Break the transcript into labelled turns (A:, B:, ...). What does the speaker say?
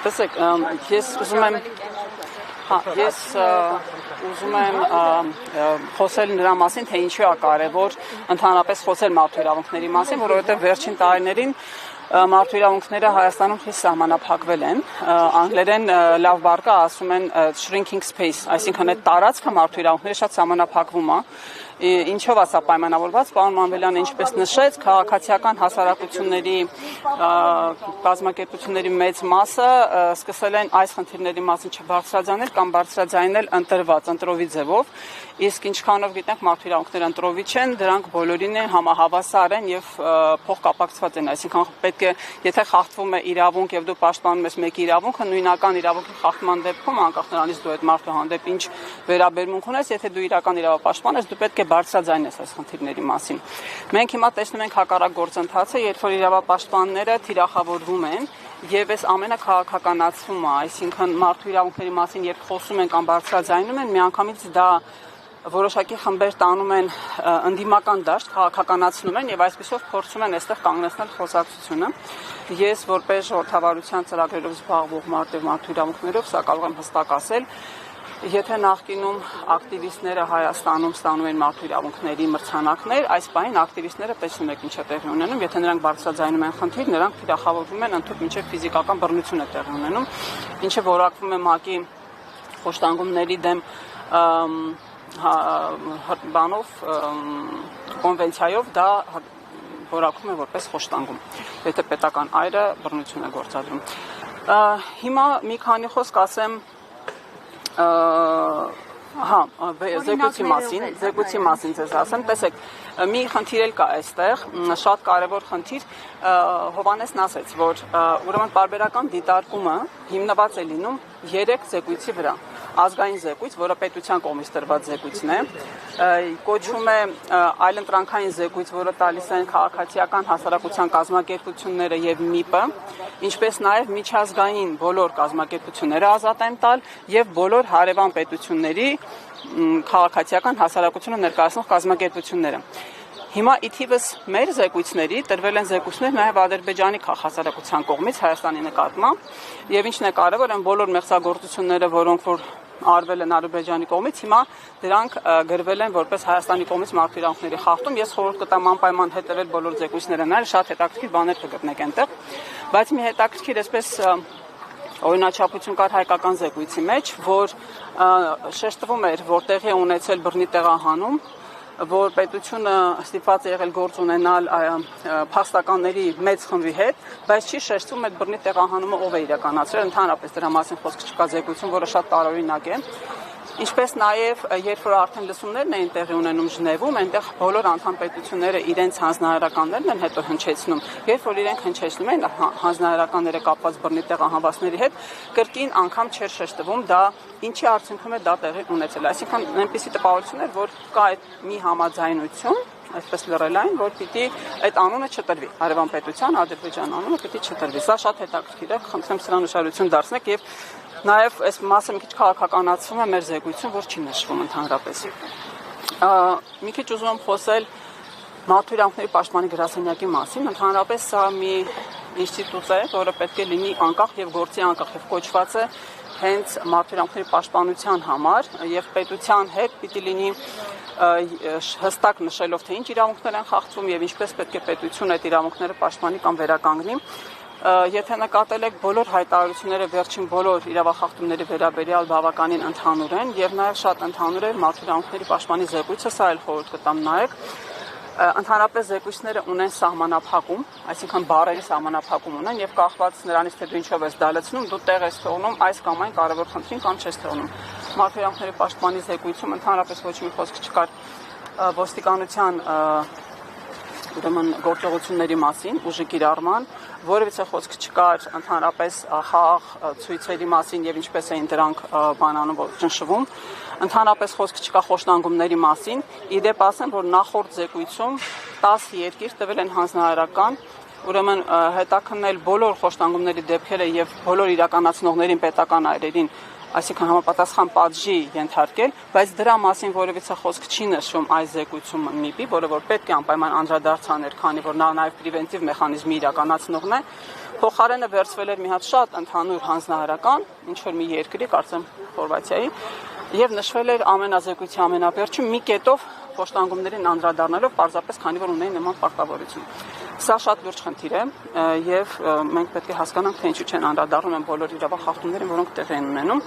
A: Տեսեք, ես ուզում եմ խոսել նրա մասին, թե ինչու է կարևոր ընդհանրապես խոսել մարդու իրավունքների մասին, որովհետև վերջին տարիներին մարդու իրավունքները Հայաստանում խիստ սահմանափակվել են, անգլերեն լավ բառ կա, ասում են shrinking space, այսինքն այդ տարածքը մարդու իրավունքները շատ սահմանափակվում է, ինչով է սա պայմանավորված, պարոն Մանվելյանը ինչպես նշեց, քաղաքացիական հասարակությունների կազմակերպությունների մեծ մասը սկսել են այս խնդիրների մասին չբարձրաձայնել կամ բարձրաձայնել ընտրովի ձևով, իսկ ինչքանով գիտենք մարդու իրավունքները ընտրովի չեն, դրանք բոլորին են համահավասար են եւ փոխկապակցված են, այսինքն պետք է, եթե խախտվում է իրավունք եւ դու պաշտպանում ես մեկի իրավունքը, նույնական իրավունքի խախտման դեպքում անկախ նրանից դու այդ մարդու հանդեպ ինչ վերաբերմունք ունես, եթե դու իրական իրավապաշտպան ես, դու պետք է բարձրաձայնես այս խնդիրների մասին։ Մենք հիմա տեսնում ենք հակառակ գործընթացը, երբ որ իրավապաշտպանները թիրախավորվում են եւ այս ամենը քաղաքականացվում է, այսինքն մարդու իրավունքների մասին երբ խոսում են կամ բարձրաձայնում են, միանգամից դա որոշակի խմբեր տանում են ընդդիմական դաշտ, քաղաքականացնում են եւ այսպեսով փորձում են այստեղ կանգնեցնել խոսակցությունը։ Ես որպես ժողովրդավարության ծրագրերով զբաղվող մարդ եւ մարդու իրավունքներով սա կարող եմ հստակ ասել, եթե նախկինում ակտիվիստները Հայաստանում ստանում են մարդու իրավունքների մրցանակներ, այս պահին ակտիվիստները տեսնում եք ինչ է տեղի ունենում, եթե նրանք բարձրաձայնում են խնդիր, նրանք թիրախավորվում են ընդհանուր մինչև ֆիզիկական բռնություն է տեղի ունենում, ինչը որակվում է ՄԱԿ-ի խոշտանգումների դեմ բանով կոնվենցիայով դա որակվում է որպես խոշտանգում, եթե պետական այրը բռնություն է գործադրում։ Հիմա մի քանի խոսք ասեմ զեկույցի մասին ձեզ ասեմ, տեսեք, մի խնդիր էլ կա այստեղ, շատ կարևոր խնդիր, Հովհաննեսն ասեց, որ ուրեմն պարբերական դիտարկումը հիմնված է լինում 3 զեկույցի վրա, ազգային զեկույց, որը պետության կողմից տրված զեկույցն է, կոչվում է այլընտրանքային զեկույց, որը տալիս են քաղաքացիական հասարակության կազմակերպությունները եւ ՄԻՊ-ը, ինչպես նաեւ միջազգային բոլոր կազմակերպությունները ազատ են տալ եւ բոլոր հարևան պետությունների քաղաքացիական հասարակությունը ներկայացնող կազմակերպությունները։ Հիմա իթիվս մեր զեկույցների տրվել են զեկույցներ նաև Ադրբեջանի հասարակության կողմից Հայաստանի նկատմամբ եւ ինչն է կարևոր, այն բոլոր մեղսագործությունները, որոնք որ արվել են Ադրբեջանի կողմից, հիմա դրանք գրվել են որպես Հայաստանի կողմից մարդու իրավունքների խախտում։ Ես խորհուրդ կտամ անպայման հետևել բոլոր զեկույցները, նայել, շատ հետաքրքիր բաներ կգտնեք այնտեղ, բայց մի հետաքրքիր այսպես օրինաչափություն կար հայկական զեկույցի մեջ, որ շեշտվում էր, որ տեղի է ունեցել բռնի տեղահանում, որ պետությունը ստիպված է եղել գործ ունենալ փախստականների մեծ խմբի հետ, բայց չի շեշտվում այդ բռնի տեղահանումը ով է իրականացրել, ընդհանրապես դրա մասին խոսք չկա զեկույցում, որը շատ տարօրինակ է։ Ինչպես նաև, երբ որ արդեն լսումներն էին տեղի ունենում Ժնևում, այնտեղ բոլոր անդամ պետությունները իրենց հանձնարարականներն են հետո հնչեցնում, երբ որ իրենք հնչեցնում են հանձնարարականները կապված բռնի տեղահանվածների հետ, կրկին անգամ չէր շեշտվում դա ինչի արդյունքում է դա տեղի ունեցել։ Այսինքն այնպիսի տպավորություն էր, որ կա այդ մի համաձայնություն, այսպես լրելային, որ պիտի այդ անունը չտրվի, հարևան պետության Ադրբեջան անունը պիտի չտրվի։ Սա շատ հետաքրքիր է, խնդրեմ սրան ուշադրություն դարձնեք եւ նաև այս մասը մի քիչ քաղաքականացվում է մեր զեկույցում, որ չի նշվում ընդհանրապես։ Մի քիչ ուզում եմ խոսել մարդու իրավունքների պաշտպանի գրասենյակի մասին, ընդհանրապես սա մի ինստիտուտ է, որը պետք է լինի անկախ եւ գործի անկախ եւ կոչված է հենց մարդու իրավունքների պաշտպանության համար եւ պետության հետ պիտի լինի հստակ նշելով թե ինչ իրավունքներ են խախտվում եւ ինչպես պետք է պետությունը այդ իրավունքները պաշտպանի կամ վերականգնի։ Եթե նկատել եք բոլոր հայտարարությունները վերջին բոլոր իրավախախտումների վերաբերյալ բավականին ընդհանուր են եւ նաեւ շատ ընդհանուր է մարդու իրավունքների պաշտպանի զեկույցը, սա էլ խորհուրդ կտամ նայեք։ Ընդհանրապես զեկույցները ունեն սահմանափակում, այսինքն բառերի սահմանափակում ունեն եւ կախված նրանից թե դու ինչով ես դա լցնում, դու տեղ ես թողնում այս կամ այն կարևոր խնդրին կամ չես թողնում։ Մարդու իրավունքների պաշտպանի զեկույցում ընդհանրապես ոչ մի խոսք չկար ոստիկանության ուրեմն գործողությունների մասին, ուժի կիրառման, որևիցե խոսք չկար ընդհանրապես խաղաղ ցույցերի մասին եւ ինչպես էին դրանք բանանում ճնշվում, ընդհանրապես խոսք չկա խոշտանգումների մասին, իդեպ ասեմ, որ նախորդ զեկույցում 10 երկիր տվել են հանձնարարական, ուրեմն հետաքննել բոլոր խոշտանգումների դեպքերը եւ բոլոր իրականացնողներին պետական այրերին այսինքն համապատասխան պատժի ենթարկել, բայց դրա մասին որևիցե խոսք չի նշվում այս զեկույցում ՄԻՊ-ի, որը որ պետք է անպայման անդրադարձաներ, քանի որ նա նաև պրևենտիվ մեխանիզմի իրականացնողն է, փոխարենը վերցվել էր մի հատ շատ ընդհանուր հանձնարարական, ինչ որ մի երկրի, կարծեմ Խորվաթիայի, եւ նշվել էր ամենազեկույցի ամենավերջում մի կետով փոշտանգումներին անդրադառնալով պարզապես քանի որ ունեին նման պարտավորություն։ Սա շատ լուրջ խնդիր է եւ մենք պետք է հասկանանք, թե ինչու չեն անդրադառնում են բոլոր իրավախախտումներին, որոնք տեղի են ունենում։